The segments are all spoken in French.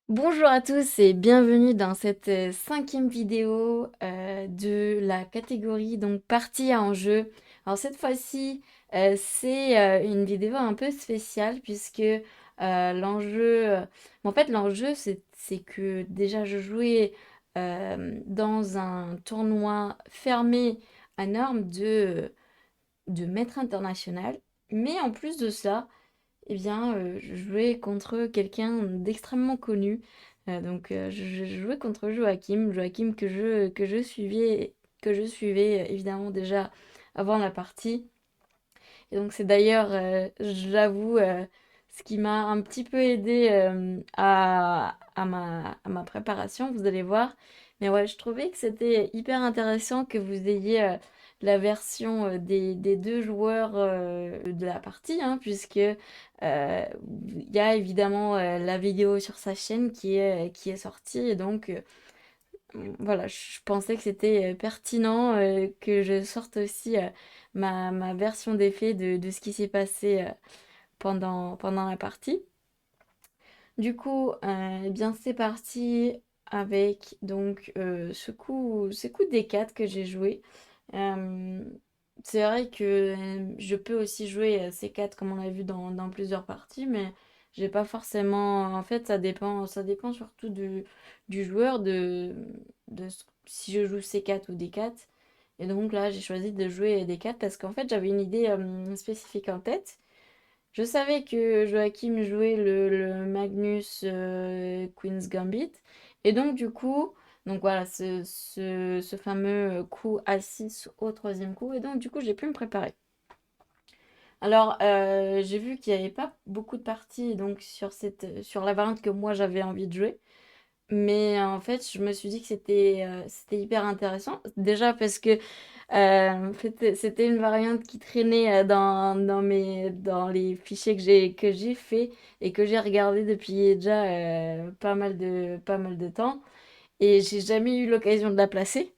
Bonjour à tous et bienvenue dans cette cinquième vidéo de la catégorie donc partie à enjeu. Alors cette fois-ci, c'est une vidéo un peu spéciale puisque l'enjeu, en fait l'enjeu c'est que déjà je jouais dans un tournoi fermé à normes de maître international, mais en plus de ça, eh bien, je jouais contre quelqu'un d'extrêmement connu. Je jouais contre Joachim, Joachim que je suivais évidemment déjà avant la partie. Et donc c'est d'ailleurs, j'avoue, ce qui m'a un petit peu aidé à ma préparation, vous allez voir. Mais ouais, je trouvais que c'était hyper intéressant que vous ayez la version des deux joueurs de la partie, hein, puisque il y a évidemment la vidéo sur sa chaîne qui est sortie. Et donc, voilà, je pensais que c'était pertinent que je sorte aussi ma version des faits de ce qui s'est passé pendant la partie. Du coup, eh bien c'est parti avec donc ce coup des 4 que j'ai joué. Euh, c'est vrai que je peux aussi jouer ces 4 comme on l'a vu dans plusieurs parties, mais j'ai pas forcément. En fait, ça dépend surtout du joueur, si je joue C4 ou D4. Et donc là, j'ai choisi de jouer D4 parce qu'en fait, j'avais une idée spécifique en tête. Je savais que Joachim jouait le Magnus Queen's Gambit. Et donc, du coup, donc voilà, ce fameux coup A6 au troisième coup. Et donc, du coup, j'ai pu me préparer. Alors, j'ai vu qu'il n'y avait pas beaucoup de parties donc, sur la variante que moi j'avais envie de jouer. Mais en fait, je me suis dit que c'était hyper intéressant. Déjà parce que c'était une variante qui traînait dans les fichiers que j'ai fait et que j'ai regardé depuis déjà pas mal de temps. Et j'ai jamais eu l'occasion de la placer.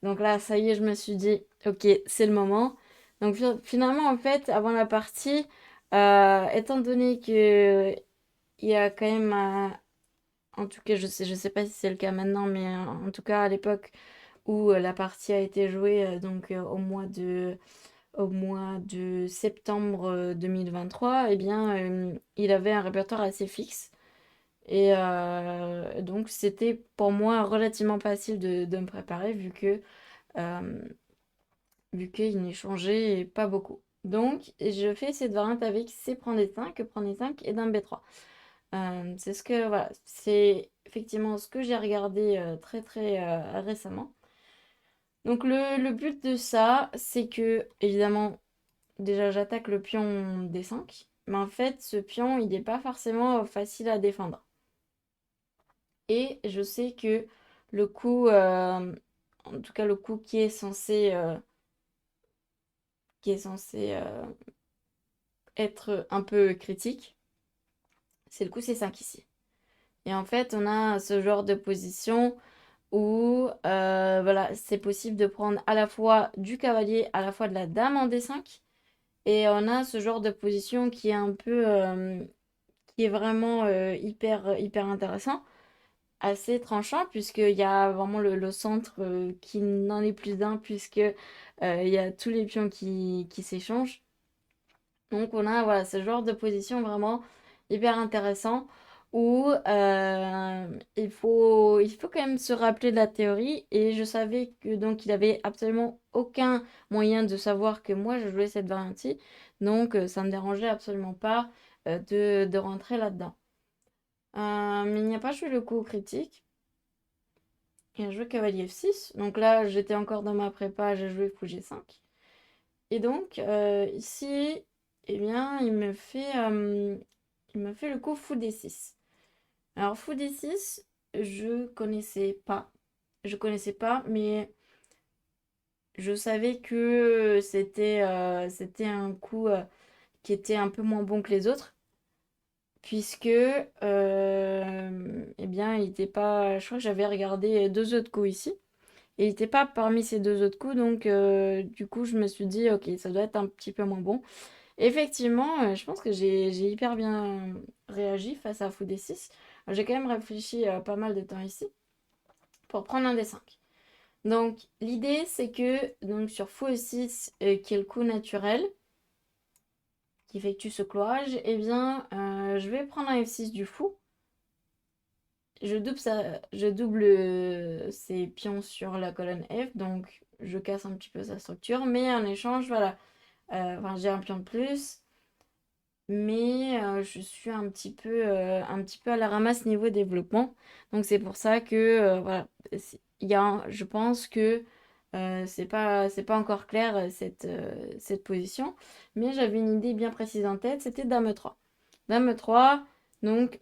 Donc là, ça y est, je me suis dit, ok, c'est le moment. Donc finalement, en fait, avant la partie, étant donné que il y a quand même en tout cas, je sais pas si c'est le cas maintenant, mais en tout cas à l'époque où la partie a été jouée, au mois de septembre 2023, eh bien, il avait un répertoire assez fixe. Et donc, c'était pour moi relativement facile de me préparer euh, vu qu'il n'échangeait pas beaucoup. Donc, je fais cette variante avec C prend D5, prend D5 et d'un B3. Voilà, c'est effectivement ce que j'ai regardé très récemment. Donc le but de ça, c'est que évidemment, déjà j'attaque le pion D5, mais en fait ce pion, il n'est pas forcément facile à défendre. Et je sais que le coup, en tout cas le coup qui est censé être un peu critique, c'est le coup C5 ici. Et en fait, on a ce genre de position où voilà, c'est possible de prendre à la fois du cavalier, à la fois de la dame en D5. Et on a ce genre de position qui est un peu, qui est vraiment hyper intéressant, assez tranchant, puisqu'il y a vraiment le centre qui n'en est plus d'un, puisque il y a tous les pions qui s'échangent. Donc on a voilà, ce genre de position vraiment hyper intéressant où il faut quand même se rappeler de la théorie et je savais que donc il avait absolument aucun moyen de savoir que moi je jouais cette variante-ci, donc ça me dérangeait absolument pas de rentrer là-dedans. Mais il n'y a pas joué le coup critique, il a joué cavalier F6, donc là j'étais encore dans ma prépa, j'ai joué fou G5. Et donc, ici, eh bien, il me fait le coup fou D6. Alors, fou D6, je connaissais pas. Je connaissais pas, mais je savais que c'était un coup qui était un peu moins bon que les autres, puisque, eh bien, il était pas... Je crois que j'avais regardé deux autres coups ici. Et il n'était pas parmi ces deux autres coups, donc du coup, je me suis dit, ok, ça doit être un petit peu moins bon. Effectivement, je pense que j'ai hyper bien réagi face à Fou D6. J'ai quand même réfléchi pas mal de temps ici pour prendre un D5. Donc l'idée c'est que donc sur fou E6 qui est le coup naturel qui effectue ce cloage, eh bien je vais prendre un F6 du fou. Je double ses pions sur la colonne F, donc je casse un petit peu sa structure, mais en échange, voilà, enfin, j'ai un pion de plus, mais je suis un petit peu à la ramasse niveau développement. Donc c'est pour ça que, voilà, je pense que c'est pas encore clair cette position, mais j'avais une idée bien précise en tête, c'était Dame 3. Dame 3, donc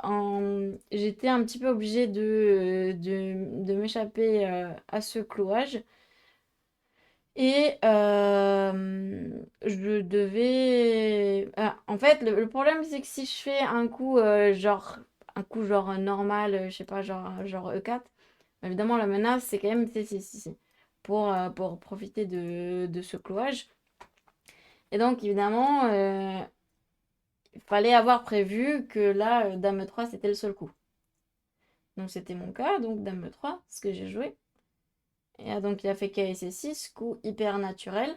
j'étais un petit peu obligée de m'échapper à ce clouage. Et je devais. En fait, le problème, c'est que si je fais un coup genre normal, je sais pas, genre E4, évidemment, la menace, c'est quand même C6 pour profiter de ce clouage. Et donc, évidemment, il fallait avoir prévu que là, Dame 3, c'était le seul coup. Donc, c'était mon cas, donc Dame 3, ce que j'ai joué. Et donc, il a fait KSC6, coup hyper naturel.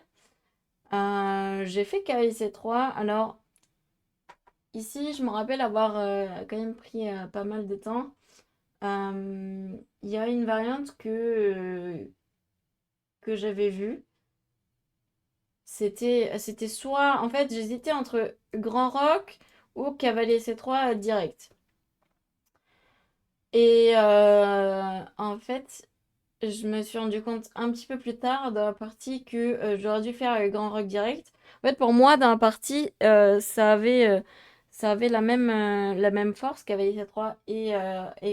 J'ai fait KIC3. Alors, ici, je me rappelle avoir quand même pris pas mal de temps. Il y a une variante que j'avais vue. C'était soit. En fait, j'hésitais entre Grand Rock ou Cavalier C3 direct. Et en fait, je me suis rendu compte un petit peu plus tard dans la partie que j'aurais dû faire Grand Rock direct. En fait, pour moi, dans la partie, ça avait la même force qu'avait C3 et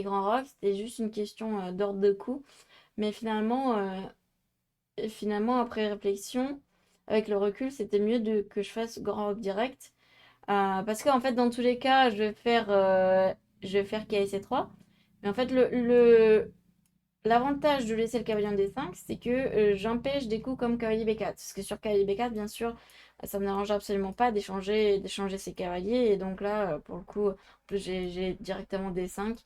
Grand Rock. C'était juste une question d'ordre de coup. Mais finalement, après réflexion, avec le recul, c'était mieux que je fasse Grand Rock direct. Parce qu'en fait, dans tous les cas, je vais faire KSC3. Mais en fait, l'avantage de laisser le cavalier en D5, c'est que j'empêche des coups comme cavalier B4. Parce que sur cavalier B4, bien sûr, ça me dérange absolument pas d'échanger ses cavaliers. Et donc là, pour le coup, en plus, j'ai directement D5.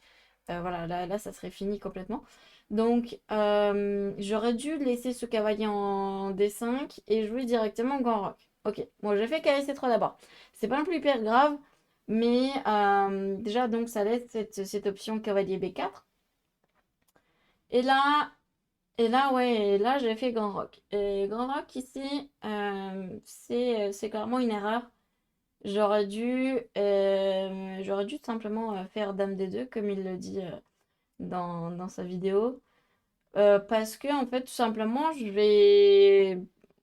Voilà, là, ça serait fini complètement. Donc, j'aurais dû laisser ce cavalier en D5 et jouer directement Grand Rock. Ok, bon, j'ai fait cavalier C3 d'abord. C'est pas non plus hyper grave, mais déjà, donc, ça laisse cette option cavalier B4. Et là, ouais, là, j'ai fait Grand Rock. Et Grand Rock, ici, c'est clairement une erreur. J'aurais dû simplement faire Dame D2, comme il le dit dans sa vidéo. Parce que, en fait, tout simplement,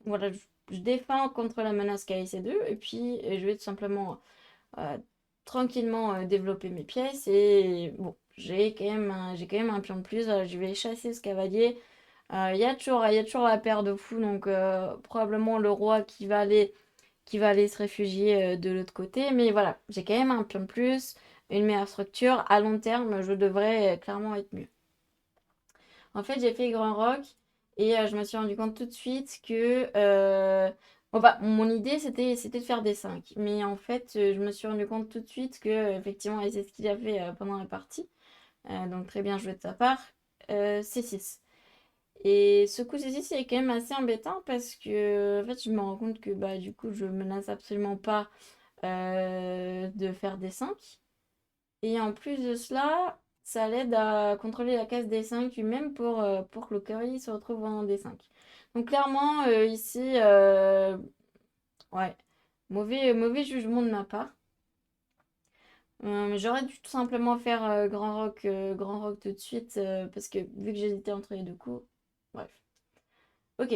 voilà, je défends contre la menace KIC2, et puis je vais tout simplement euh, tranquillement développer mes pièces. Et bon, j'ai quand même un pion de plus. Je vais chasser ce cavalier. Il y a toujours la paire de fous, donc probablement le roi qui va aller se réfugier de l'autre côté. Mais voilà, j'ai quand même un pion de plus, une meilleure structure. À long terme, je devrais clairement être mieux. En fait, j'ai fait Grand Rock et je me suis rendu compte tout de suite que bon, bah, mon idée c'était de faire des 5. Mais en fait, je me suis rendu compte tout de suite que effectivement, et c'est ce qu'il a fait pendant la partie. Donc très bien joué de sa part. C6. Et ce coup C6 est quand même assez embêtant parce que en fait, je me rends compte que bah, du coup, je menace absolument pas de faire des 5. Et en plus de cela, ça l'aide à contrôler la case D5 lui-même pour que le cavalier se retrouve en D5. Donc clairement, ici, ouais, mauvais jugement de ma part. J'aurais dû tout simplement faire Grand Rock tout de suite, parce que vu que j'hésitais entre les deux coups. Bref. Ok.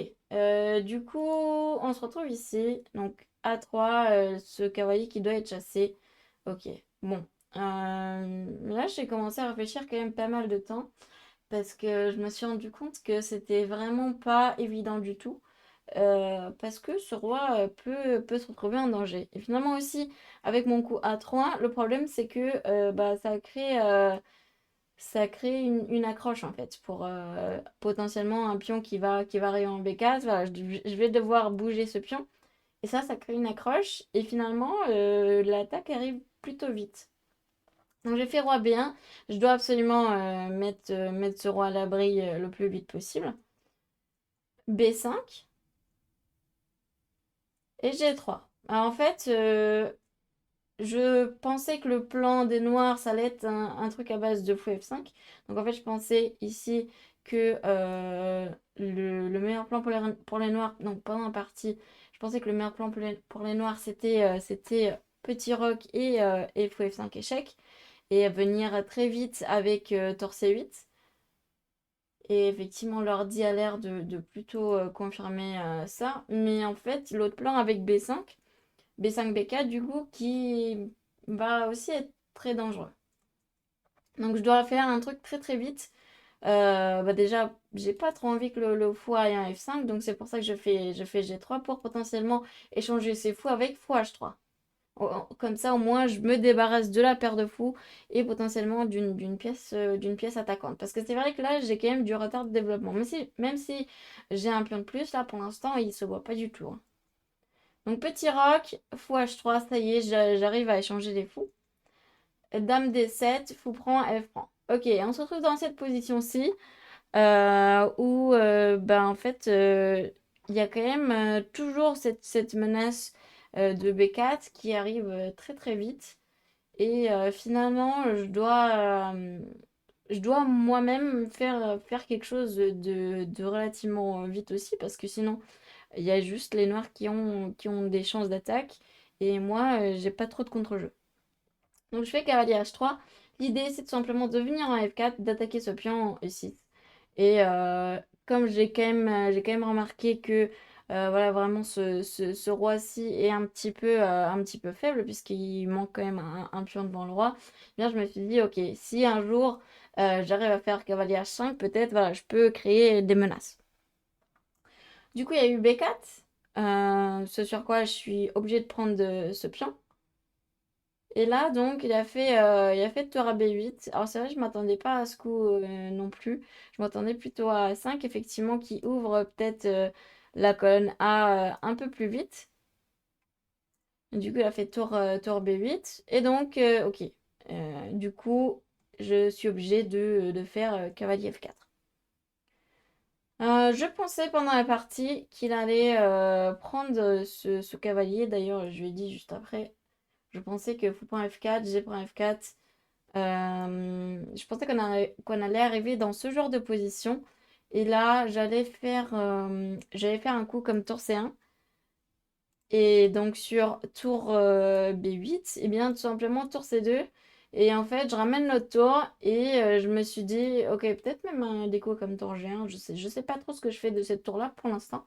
Du coup, on se retrouve ici. Donc A3, ce cavalier qui doit être chassé. Ok. Bon. Là, j'ai commencé à réfléchir quand même pas mal de temps parce que je me suis rendu compte que c'était vraiment pas évident du tout. Parce que ce roi peut se retrouver en danger. Et finalement aussi, avec mon coup A3, le problème c'est que bah, ça crée une accroche en fait pour potentiellement un pion qui va arriver en B4. Voilà, je vais devoir bouger ce pion. Et ça crée une accroche. Et finalement, l'attaque arrive plutôt vite. Donc j'ai fait roi B1. Je dois absolument mettre ce roi à l'abri le plus vite possible. B5 et G3. Alors en fait, je pensais que le plan des noirs, ça allait être un truc à base de fou F5. Donc en fait, je pensais ici que le meilleur plan pour les noirs, donc pendant la partie, je pensais que le meilleur plan pour les noirs, c'était petit roc et fou F5 échec. Et venir très vite avec tour C8. Et effectivement, l'ordi a l'air de plutôt confirmer ça. Mais en fait, l'autre plan avec B5, B5, B4, du coup, qui va aussi être très dangereux. Donc, je dois faire un truc très très vite. Bah déjà, j'ai pas trop envie que le fou aille un F5, donc c'est pour ça que je fais G3 pour potentiellement échanger ces fous avec fou H3. Comme ça, au moins, je me débarrasse de la paire de fous et potentiellement d'une pièce attaquante. Parce que c'est vrai que là, j'ai quand même du retard de développement. Même si j'ai un pion de plus, là, pour l'instant, il se voit pas du tout, hein. Donc, petit roc, fou H3, ça y est, j'arrive à échanger les fous. Dame D7, fou prend, F prend. Ok, on se retrouve dans cette position-ci où, ben, en fait, il y a quand même toujours cette menace de B4 qui arrive très très vite. Et finalement, je dois moi-même faire quelque chose de relativement vite aussi, parce que sinon, il y a juste les noirs qui ont des chances d'attaque, et moi, j'ai pas trop de contre-jeu. Donc je fais cavalier H3. L'idée, c'est tout simplement de venir en F4, d'attaquer ce pion en E6. Et comme j'ai quand même remarqué que voilà, vraiment ce roi-ci est un petit peu faible, puisqu'il manque quand même un pion devant le roi, eh bien je me suis dit, ok, si un jour j'arrive à faire cavalier H5, peut-être voilà, je peux créer des menaces. Du coup, il y a eu B4, ce sur quoi je suis obligée de prendre ce pion. Et là, donc, il a fait tour à B8. Alors, c'est vrai, je m'attendais pas à ce coup non plus. Je m'attendais plutôt à 5, effectivement, qui ouvre peut-être la colonne A un peu plus vite. Du coup, il a fait tour B8. Et donc, ok. Du coup, je suis obligée de faire cavalier F4. Je pensais pendant la partie qu'il allait prendre ce cavalier. D'ailleurs, je lui ai dit juste après. Je pensais que fou prend F4, G prend F4. Je pensais qu'on allait arriver dans ce genre de position. Et là, j'allais faire un coup comme tour C1. Et donc sur tour B8, et bien tout simplement tour C2. Et en fait, je ramène notre tour et je me suis dit, ok, peut-être même un déco comme tour G1. Je sais pas trop ce que je fais de cette tour-là pour l'instant.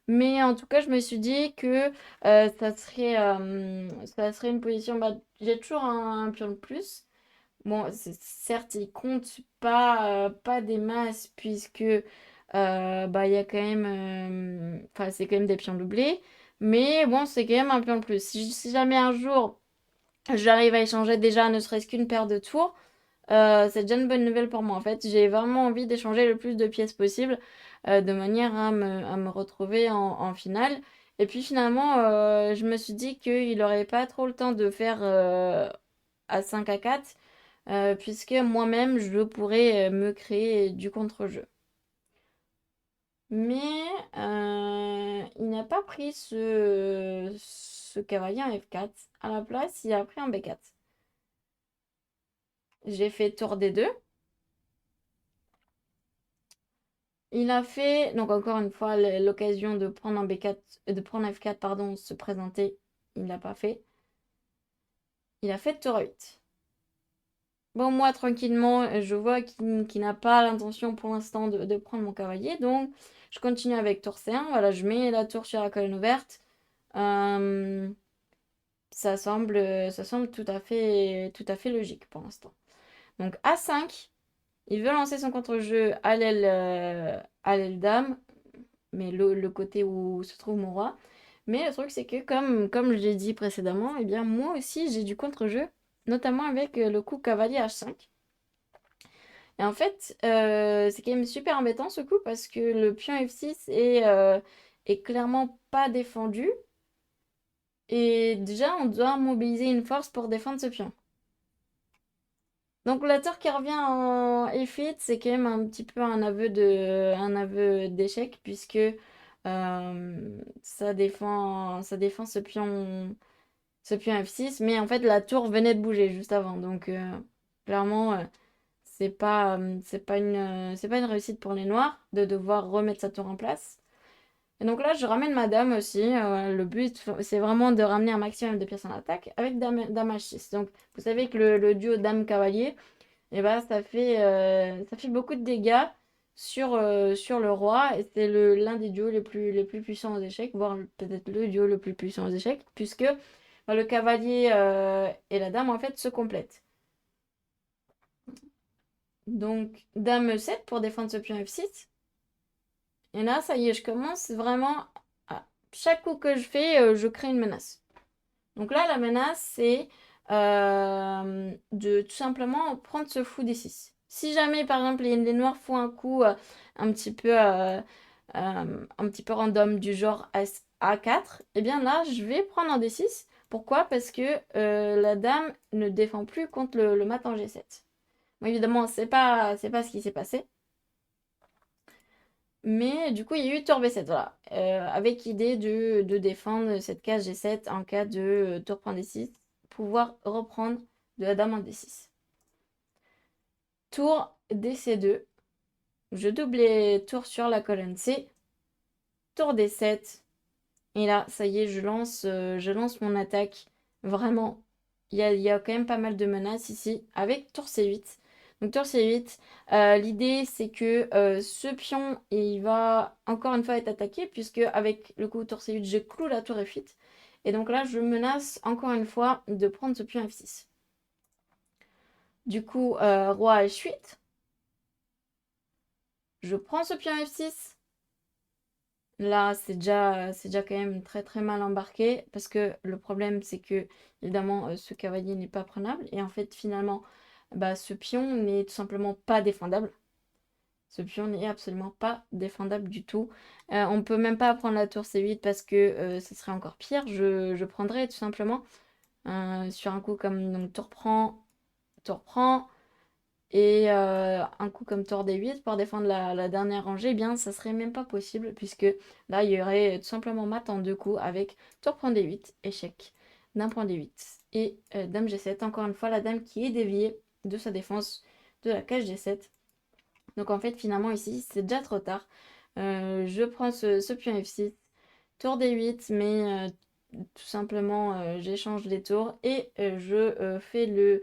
Mais en tout cas, je me suis dit que ça serait une position. Bah, j'ai toujours un pion de plus. Bon, certes, il compte pas des masses puisque bah, il y a quand même, enfin, c'est quand même des pions doublés. Mais bon, c'est quand même un pion de plus. Si jamais un jour j'arrive à échanger déjà ne serait-ce qu'une paire de tours, c'est déjà une bonne nouvelle pour moi. En fait, j'ai vraiment envie d'échanger le plus de pièces possible de manière à me retrouver en finale. Et puis finalement, je me suis dit qu'il n'aurait pas trop le temps de faire à 5 à 4 puisque moi-même, je pourrais me créer du contre-jeu. Mais il n'a pas pris ce cavalier en F4. À la place, il a pris un B4. J'ai fait tour D2. Il a fait, donc encore une fois, l'occasion de prendre un B4, de prendre F4, pardon, se présenter. Il ne l'a pas fait. Il a fait tour 8. Bon, moi, tranquillement, je vois qu'il n'a pas l'intention pour l'instant de prendre mon cavalier. Donc, je continue avec tour C1. Voilà, je mets la tour sur la colonne ouverte. Euh, ça semble tout à fait logique pour l'instant. Donc, A5, il veut lancer son contre-jeu à l'aile dame, mais le côté où se trouve mon roi. Mais le truc, c'est que, comme je l'ai dit précédemment, eh bien, moi aussi, j'ai du contre-jeu, notamment avec le coup cavalier H5. Et en fait, c'est quand même super embêtant ce coup parce que le pion F6 est clairement pas défendu. Et déjà, on doit mobiliser une force pour défendre ce pion. Donc la tour qui revient en F8, c'est quand même un petit peu un aveu d'échec, puisque ça défend ce pion F6, mais en fait la tour venait de bouger juste avant. Donc clairement, c'est pas une réussite pour les noirs de devoir remettre sa tour en place. Et donc là, je ramène ma dame aussi. Le but, c'est vraiment de ramener un maximum de pièces en attaque avec dame H6. Donc vous savez que le duo dame-cavalier, et ben, ça fait beaucoup de dégâts sur le roi. Et c'est l'un des duos les plus puissants aux échecs, voire peut-être le duo le plus puissant aux échecs, puisque le cavalier et la dame, en fait, se complètent. Donc, dame E7 pour défendre ce pion F6. Et là, ça y est, je commence vraiment. Chaque coup que je fais, je crée une menace. Donc là, la menace, c'est de tout simplement prendre ce fou D6. Si jamais, par exemple, les noirs font un coup un petit peu, random du genre A4, et bien là, je vais prendre un D6. Pourquoi? Parce que la dame ne défend plus contre le mat en G7. Bon, évidemment, c'est pas ce qui s'est passé. Mais du coup, il y a eu tour B7, voilà. Avec idée de défendre cette case G7 en cas de tour prend D6, pouvoir reprendre de la dame en D6. Tour DC2, je double les tours sur la colonne C. Tour D7, et là, ça y est, je lance mon attaque. Vraiment, il y a quand même pas mal de menaces ici avec tour C8. Donc tour C8, l'idée c'est que ce pion, il va encore une fois être attaqué, puisque avec le coup tour C8, je cloue la tour F8. Et donc là, je menace encore une fois de prendre ce pion F6. Du coup, roi H8. Je prends ce pion F6. Là, c'est déjà quand même très très mal embarqué, parce que le problème c'est que évidemment ce cavalier n'est pas prenable, et en fait finalement bah, ce pion n'est tout simplement pas défendable. Ce pion n'est absolument pas défendable du tout. On peut même pas prendre la tour C8 parce que ce serait encore pire. Je prendrais tout simplement sur un coup comme donc, tour prend, et un coup comme tour D8 pour défendre la dernière rangée, eh bien ça serait même pas possible, puisque là il y aurait tout simplement mat en deux coups avec tour prend D8, échec d'un point D8 et dame G7. Encore une fois, la dame qui est déviée de sa défense de la cage G7. Donc en fait, finalement ici, c'est déjà trop tard. Je prends ce pion F6, tour D8, mais tout simplement j'échange les tours et je fais le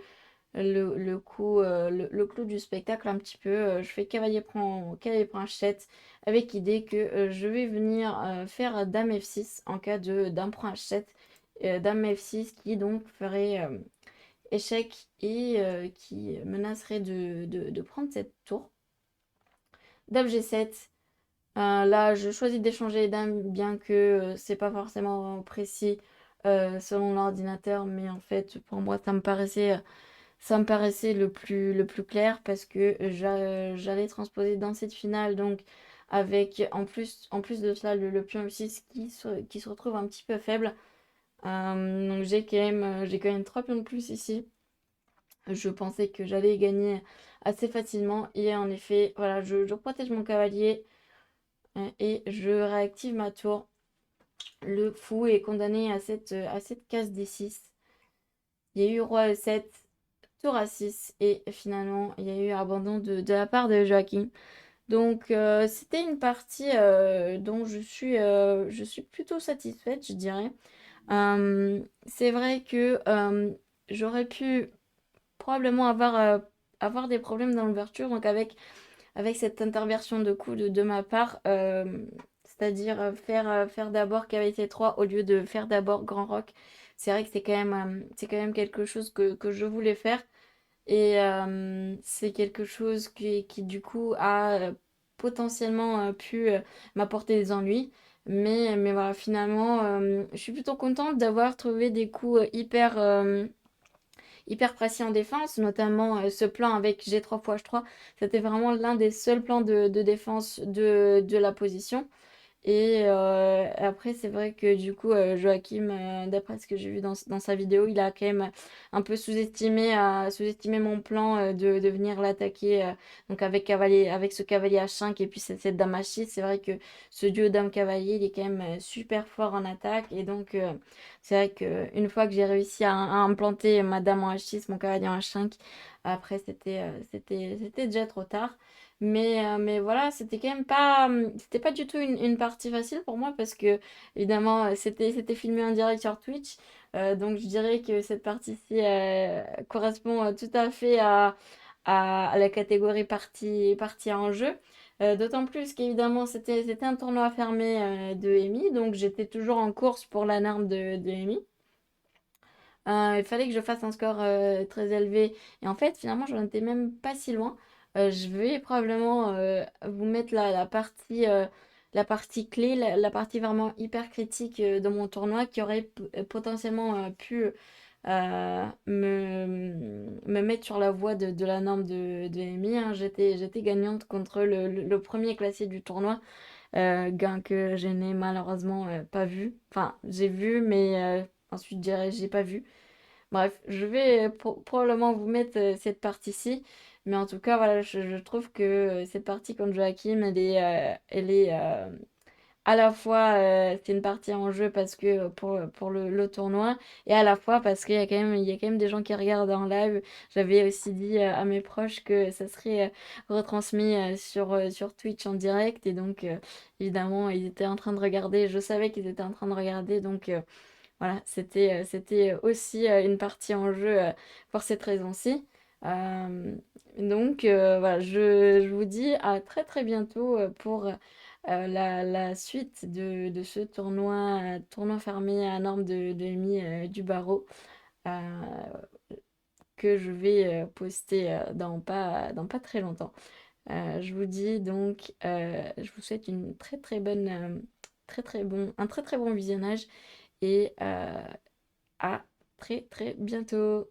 coup, le clou du spectacle un petit peu. Je fais cavalier prend H7 avec l'idée que je vais venir faire dame F6 en cas de dame prend H7. Dame F6 qui donc ferait échec et qui menacerait de prendre cette tour. Dame G7. Là, je choisis d'échanger les dames, bien que c'est pas forcément précis selon l'ordinateur, mais en fait, pour moi, ça me paraissait le plus clair, parce que j'allais transposer dans cette finale, donc avec en plus de cela le pion E6 qui se retrouve un petit peu faible. Donc j'ai quand même 3 pions de plus ici. Je pensais que j'allais gagner assez facilement, et en effet, voilà, je protège mon cavalier et je réactive ma tour. Le fou est condamné à cette case D6. Il y a eu roi E7, tour A6, et finalement il y a eu abandon de la part de Joachim. Donc c'était une partie dont je suis plutôt satisfaite, je dirais. C'est vrai que j'aurais pu probablement avoir des problèmes dans l'ouverture, donc avec cette interversion de coup de ma part, c'est-à-dire faire d'abord cavalier 3 au lieu de faire d'abord grand roc. C'est vrai que c'est quand même quelque chose que je voulais faire, et c'est quelque chose qui du coup a potentiellement pu m'apporter des ennuis. Mais voilà, finalement, je suis plutôt contente d'avoir trouvé des coups hyper précis en défense, notamment ce plan avec G3 x H3. C'était vraiment l'un des seuls plans de défense de la position. Et après, c'est vrai que du coup, Joachim, d'après ce que j'ai vu dans sa vidéo, il a quand même un peu sous-estimé mon plan de venir l'attaquer donc avec ce cavalier H5 et puis cette dame H6. C'est vrai que ce duo dame-cavalier, il est quand même super fort en attaque. Et donc, c'est vrai qu'une fois que j'ai réussi à implanter ma dame en H6, mon cavalier en H5, après, c'était déjà trop tard. Mais voilà, c'était pas du tout une partie facile pour moi parce que, évidemment, c'était filmé en direct sur Twitch. Donc, je dirais que cette partie-ci correspond tout à fait à la catégorie partie en jeu. D'autant plus qu'évidemment, c'était un tournoi fermé de EMI. Donc, j'étais toujours en course pour la norme de EMI. Il fallait que je fasse un score très élevé. Et en fait, finalement, j'en étais même pas si loin. Je vais probablement vous mettre la partie clé, la partie vraiment hyper critique de mon tournoi qui aurait potentiellement pu me mettre sur la voie de la norme de Amy, hein. J'étais gagnante contre le premier classé du tournoi, gain que je n'ai malheureusement pas vu. Enfin, j'ai vu, mais ensuite, je dirais, j'ai pas vu. Bref, je vais probablement vous mettre cette partie-ci. Mais en tout cas, voilà, je trouve que cette partie contre Joachim, elle est à la fois, c'est une partie en jeu parce que pour le tournoi, et à la fois parce qu'il y a quand même des gens qui regardent en live. J'avais aussi dit à mes proches que ça serait retransmis sur Twitch en direct. Et donc, évidemment, ils étaient en train de regarder. Je savais qu'ils étaient en train de regarder. Donc, voilà, c'était aussi une partie en jeu pour cette raison-ci. Euh, donc voilà, je vous dis à très très bientôt pour la suite de ce tournoi fermé à norme de EMI du barreau euh, que je vais poster dans pas très longtemps. Je vous dis donc, je vous souhaite une très très bonne, un très très bon visionnage et à très très bientôt.